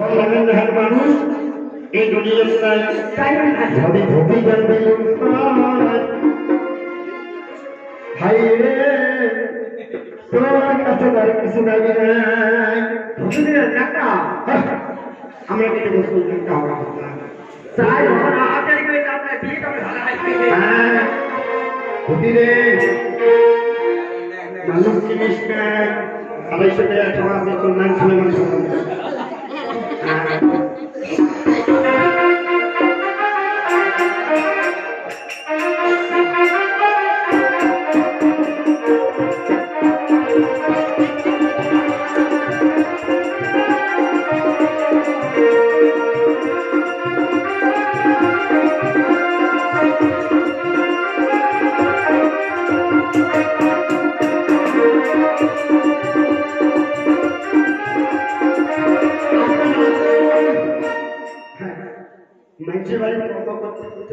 বললেন হ্যাঁ মানুষ এই দুনিয়ার নাই তাই না ভাবি ভবি জানবে ভাই রে তোর কাছে আর কিছু নাই বুঝলি না আমরা কিন্তু মুসলিম কাওয়া তাই ওরা আচারি করে আমরা দিয়ে তবে ভালো হয় হ্যাঁ ভবি রে মানুষ জিনিস না আড়াইশো টাকা খাওয়া আছে তোর নাম শুনে মানুষ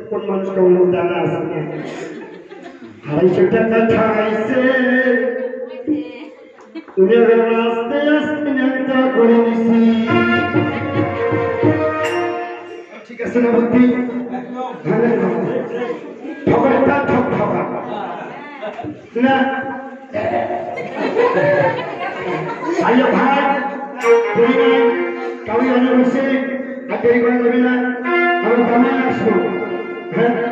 কোন মানুষটা অন্য জানা আছে আড়াইশো টাকা খাইছে তুমি আস্তে আস্তে একটা করে নিছি ঠিক আছে না বুদ্ধি ঠকাটা ঠক ঠকা না আইয়া ভাই তুমি কাউরি অনেক বসে আর দেরি করে দেবে না আমি দামে আসবো হ্যাঁ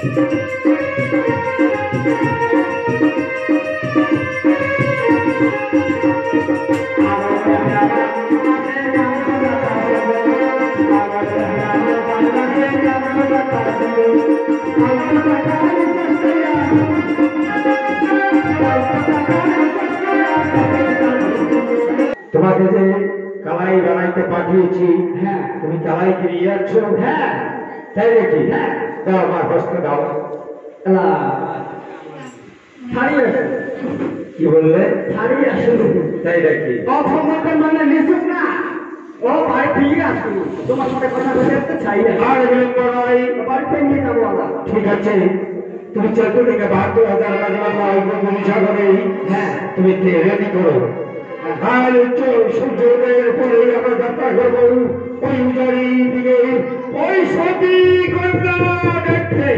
তোমাকে যে কালাই বানাইতে পাঠিয়েছি, হ্যাঁ তুমি কালাই কিনে আনছো, হ্যাঁ তাই নাকি? হ্যাঁ দাও আমার হস্ত দাও। ছাড়িয়ে কি বললে? ছাড়িয়ে আসুন। তাই নাকি? অক্ষমতার মানে নিচুক না, ও ভাই ঠিক আছে, তোমার সাথে কথা বলে আসতে চাই না। আর বিলম্ব নয়, বাড়িতে নিয়ে যাবো আমরা। ঠিক আছে, তুমি চলতে থেকে ৭২,০০০ সাগরে, হ্যাঁ তুমি রেডি করো। আর সূর্যোদয়ের পরে আমরা যাত্রা করবো ওই উজারি দিকে, ওই সতী কন্যা দেখতে।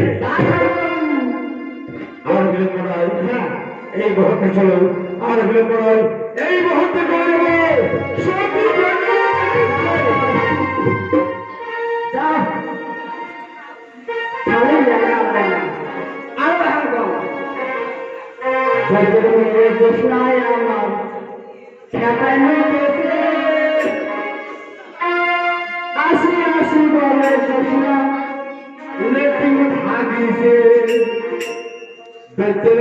আর বিলম্ব নয়, হ্যাঁ এই মুহূর্তে চলো, আর বিলম্ব নয়, এই মুহূর্তে চলে যাবো সতী কন্যা আমার আসি আসি বলে কৃষ্ণা লেকিন ভাগিছে বেতর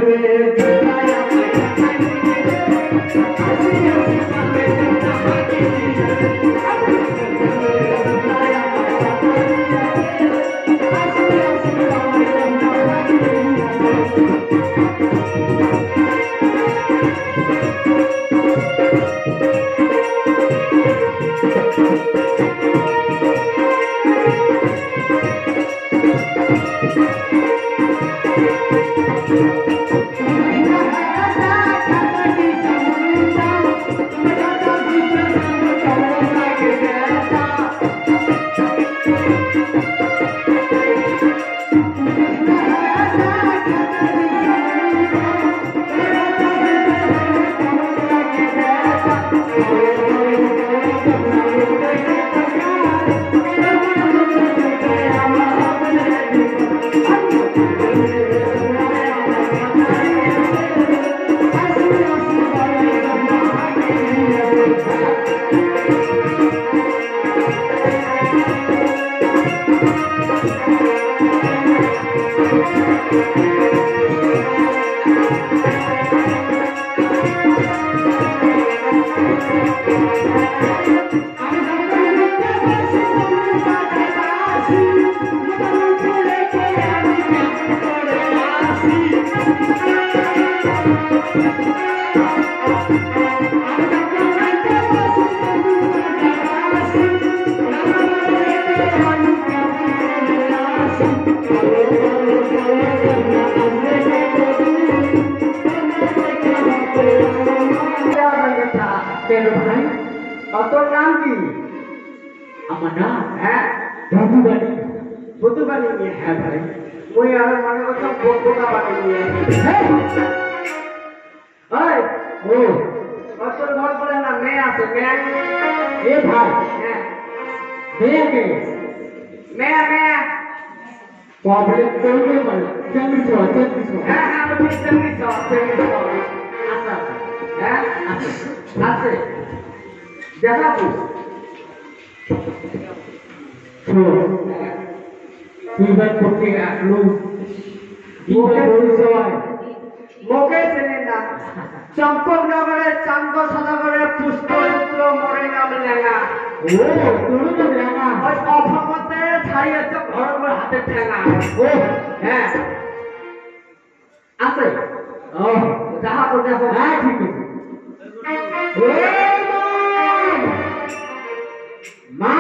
তোর নাম কি? আমার নাম হ্যাঁ বধুবাণী। বধুবাণী নিয়ে? হ্যাঁ ভাই, ওই আর মনে করছো বধুটা বাণী নিয়ে। ও তোর ঘর বলে না মেয়ে আছে? মেয়ে এ ভাই, হ্যাঁ মেয়ে কে? মেয়ে মেয়ে প্রবলেম করবে মানে কেমন চল কেমন চল? হ্যাঁ হ্যাঁ আমি কেমন চল কেমন চল। আচ্ছা হ্যাঁ আছে আছে দেখাবো। তুইবার করতে আসলো মোকে চেনে না। চম্পকনগরের চান্দ সদাগরের পুষ্পপুত্র মরে নাম লেঙা। ও তুমি তো লেঙা, ওই অসমতে ছাড়িয়েছে ঘর ঘর হাতে ঠেঙা। ও হ্যাঁ আছে। ও যাহা তো দেখো। হ্যাঁ ঠিক আছে। মা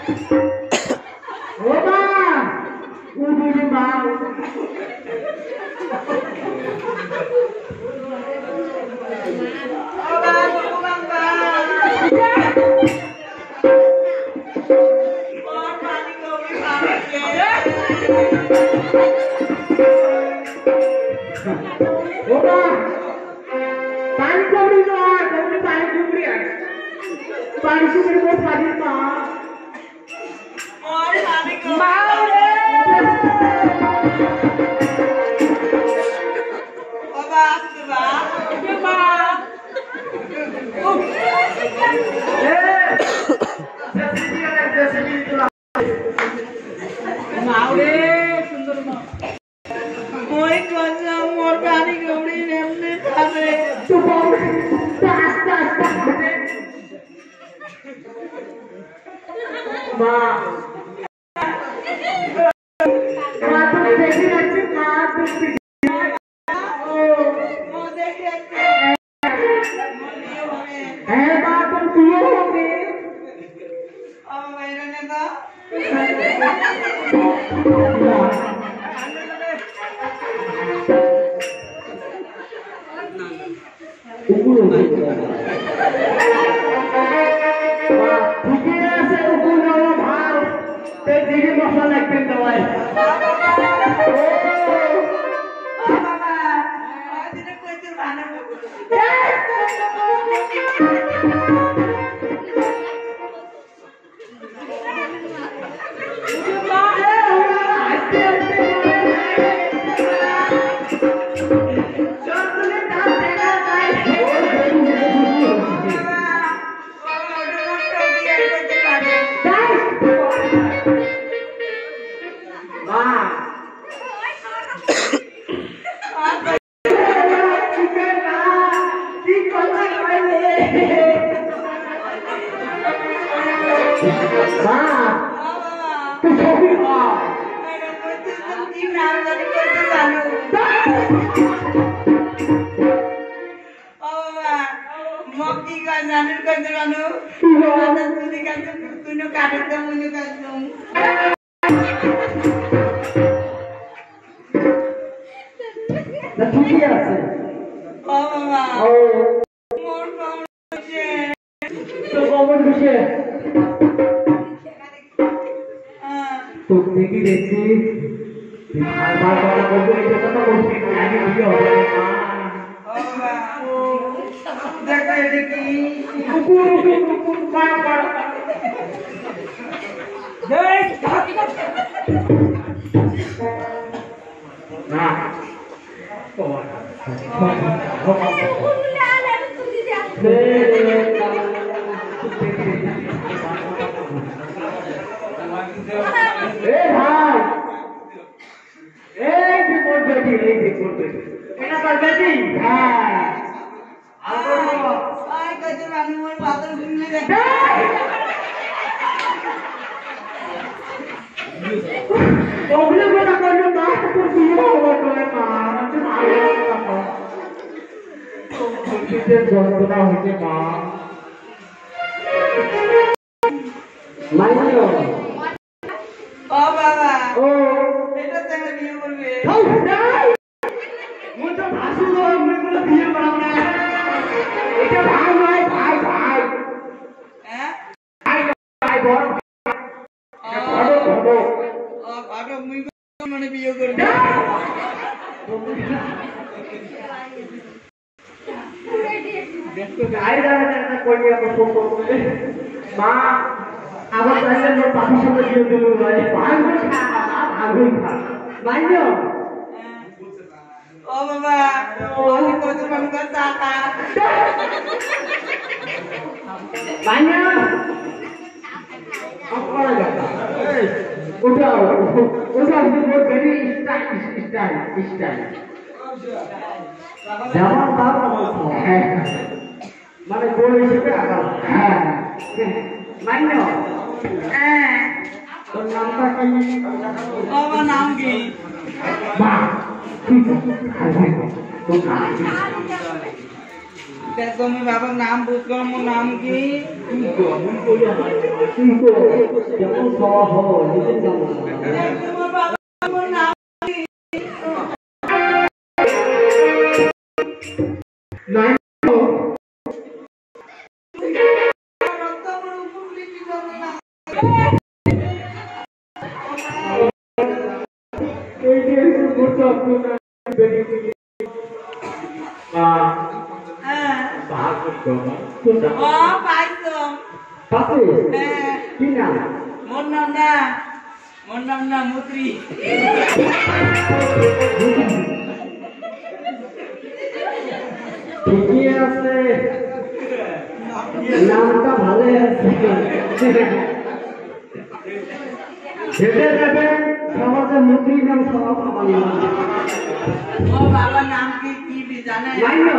ও মা উড়ি মা पानी कमरी तो आ कमरी पानी कमरी आ पानी कमरी बहुत पानी माँ और पानी कमरी माँ बाबा ये माँ जैसे भी तो माँ रे सुंदर माँ कोई कौन-सा मोर पानी कमरी नेमने खाने तू बोल पास्ता माँ माँ तो देखी अच्छी माँ तो ओ माँ देखी अच्छी है माँ तुम पियो होगे अब मेरे ने तो उकुलो ठीक है उकुलो भाव ते धीरे मसाला के दवाई ओ बाबा आज ने कोई तो खाना तो देखी देखी बार बार बार बोलते हैं जो पता बोलते हैं आगे भी हो रहा है देखो देखी कुकुर बार बार देख ना যন্ত্রণা হইতে মা মাইনো ও বাবা ও এটা তুমি বিয়ে করবে মুই তো ভাসু মুই কোনো বিয়ে করব না এটা ভাই ভাই ভাই ভাই হ্যাঁ ভাই ভাই বড় বড় বড় ও বড় মুই মানে বিয়ে করব देखो गाड़ी जाने जाने कोई नहीं आपको फोन करते माँ अब पहले लोग पापी समझ लियो दिलो भाई भाग खा मानियो ओ बाबा ओली को तो मन कर जाता मानियो अब कौन जाता उठाओ उठाओ बहुत वेरी स्टाइल जवाब बाबा है माने बोल हिसाब आगा हां मान्यो तो नाम का कहीं बाबा नाम की बा ठीक है तो তুমি বাবার নাম বুঝলো মোর নাম কি যেমন খাওয়া হলো নিজের জানো তোমার বাবার মোর নাম নাই এই যে গুরুত্ব আপনার বেরিয়ে বাহার করতো ও পাইছো পাশে কি নাম মোর নাম না মুত্রি ঠিকই আছে নামটা ভালো আছে যেতে যাবে সমাজে মুক্তি নাম সমাজ আমার ও বাবার নাম কি জানে জানো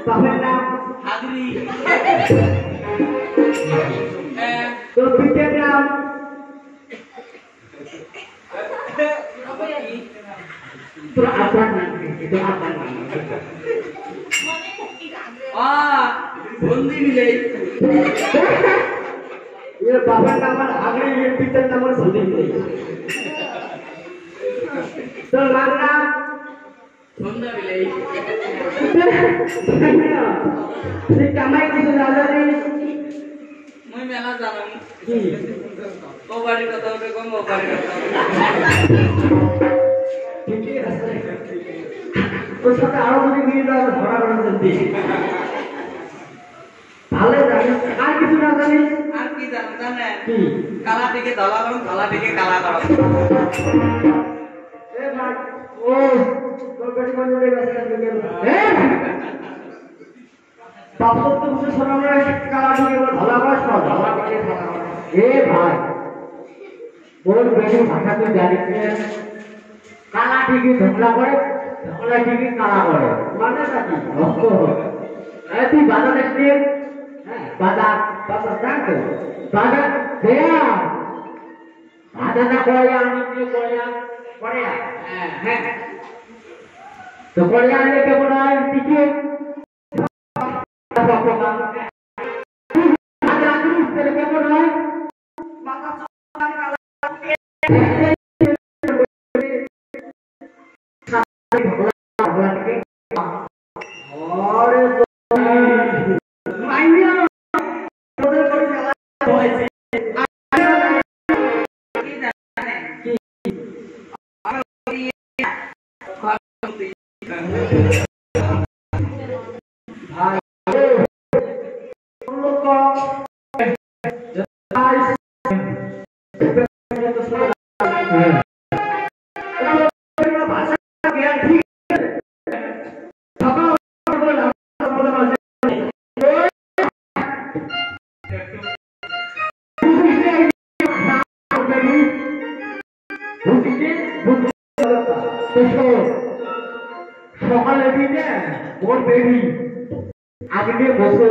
বাবার নাম হাগরি তো পিতার নাম তোর আব্বার নাম কি তোর আব্বার নাম বন্দি মিলে ये बाबा नाम आगरे ये पितर नाम बंदी मिले तो नाम बंदा मिले ये कमाई किस ज्यादा नहीं मैं मेला जाना की ओ बाड़ी কথা হবে কোন ও বাড়ি কথা ठीक है तो সাথে আরো যদি নিয়ে যাও ধরা করে দিতে ভালো জানি আর কিছু না জানি আর কি জানেন কি কালা থেকে ধলা করুন ধলা থেকে কালা করুন এ ভাই ও তোর বেটি বন্ধুদের কাছে গেল এ বাপু তো কিছু শোনালে কালা দিয়ে ধলা করে সব ধলা করে খাওয়া এ ভাই ওর বেটি ভাষা তো জানি কালা ঠিকই ধলা করে ধলা ঠিকই কালা করে মানে কি এ তুই বাধা দেখছিস বাজার বাজার জানতো বাজার দেয়া বাজার না করে আমি কি করে হ্যাঁ তো করে আনলে কেমন হয় টিকে কেমন হয় সকালে দিনে ওর বেবি আগে বসে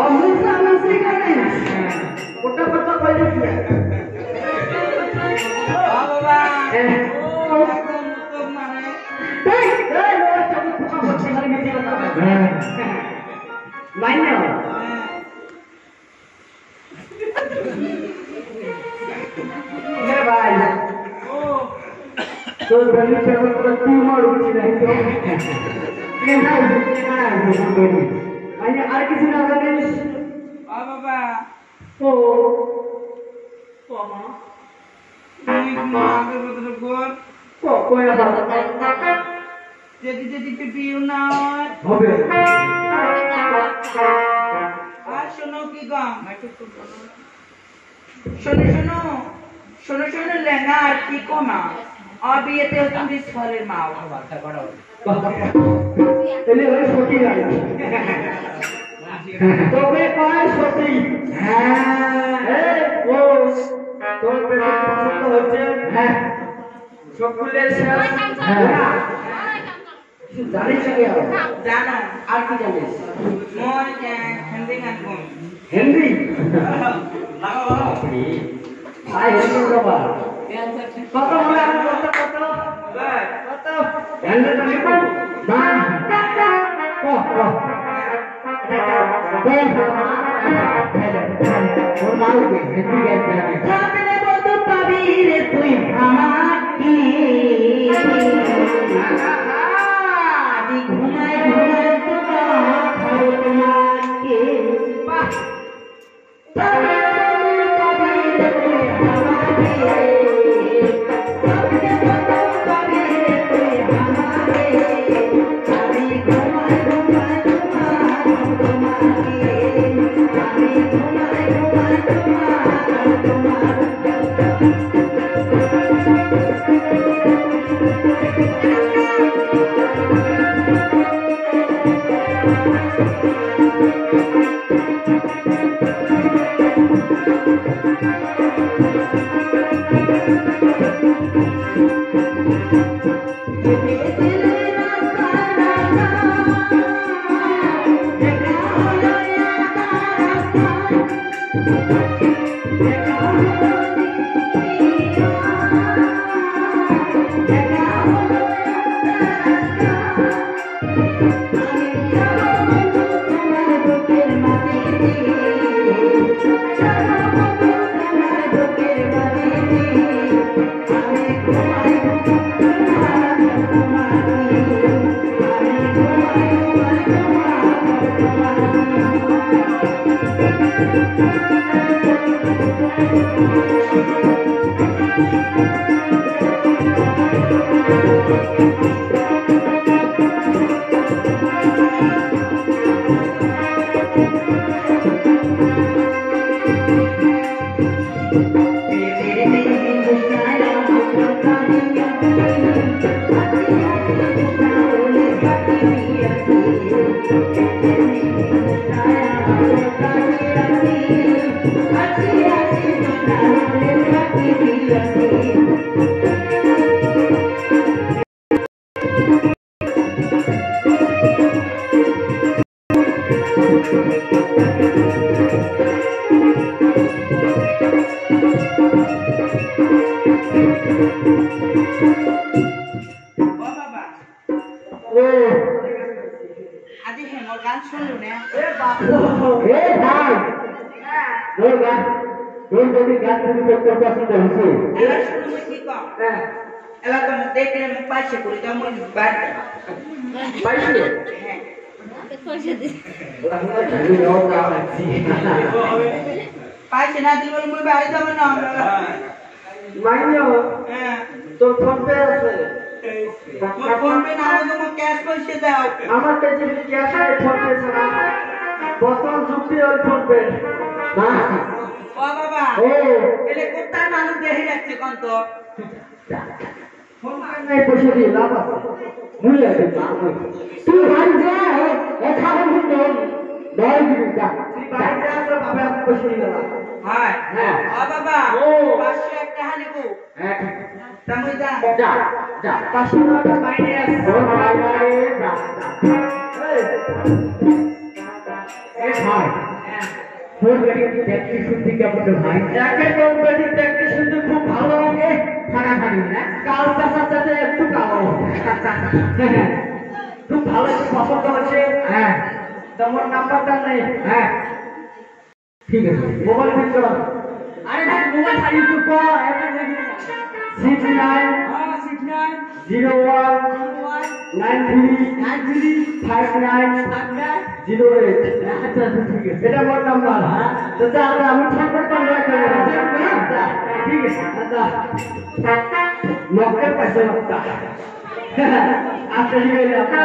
অমুসা আমার সেখানে ওটা কথা কইলে কি বাবা ও তো মানে এই ওর সব কথা বলতে পারি গেছে কথা মাইনা হে ভাই ও तो गली पे मतलब तू मारूंगी नहीं तो ये ना बोली मैंने आर किसी ना जाने बाबा ओ मामा তুই মাকে বদলে কর कोई बात যদি পিপিও না হবে আর শোনো কি গাম শোনো লেনা আর কি কোনা अभी ये तो तुम इस फले माओ बात करो এলে ওই ছোটি গাড়ি তবে কয় ছোটি হ্যাঁ ও তোর পেটে পছন্দ হচ্ছে হ্যাঁ সকলের শেষ হ্যাঁ জানিস কি জানো আর কি জানিস মোর হিন্দি গান কোন হেনরি লাগাও আপনি আই হেনরি বাবা কত বলে আমি কত হেনরি জানি না ওর মালকে হেঁটে গেছে সামনে বন্ধু পাবি রে তুই আমাকে আদি ঘুমাই ঘুমাই তোমাকে সামনে বন্ধু পাবি রে তুই আমাকে সামনে বন্ধু পাবি রে তুই আমাকে আদি ঘুমাই ঘুমাই তোমাকে আদি ঘুমাই ঘুমাই পাইছে না দিল বলে বাড়ি যাব না মাইনো তোর ফোন পে আছে ফোন পে না হলে তুমি ক্যাশ পয়সা দাও আমার কাছে ক্যাশ আছে ফোন পে ছাড়া বর্তমান যুক্তি ওর ফোন পে না ও বাবা এলে কোথায় মানুষ দেখে যাচ্ছে কোন তো ফোন পে নাই পয়সা দিয়ে লাভ আছে মুই আছে তুই ভাই যা এখানে বন্ধ দই দিবি যা তুই বাইরে যা তো বাবা পয়সা নিয়ে যা হ্যাঁ ও বাবা 500 টাকা নেবো হ্যাঁ তুমি যা যা যা 500 টাকা বাইরে আছে ও বাইরে যা এই ভাই তোর বেটি দেখতে শুনতে কেমন ভাই যাকে তোর বেটি দেখতে শুনতে খুব ভালো লাগে ফাটাফাটি না কাল চাচার সাথে একটু কালো খুব ভালো পছন্দ হচ্ছে হ্যাঁ তোমার নাম্বারটা নেই হ্যাঁ ঠিক আছে মোবাইল ঠিক করো আরে ভাই মোবাইল ছাড়ি তো কো 69 এটা মোর নাম্বার তো তাহলে আমি ফোন করে ঠিক আছে আচ্ছা মক্কা পাইছে মক্কা আচ্ছা ঠিক আছে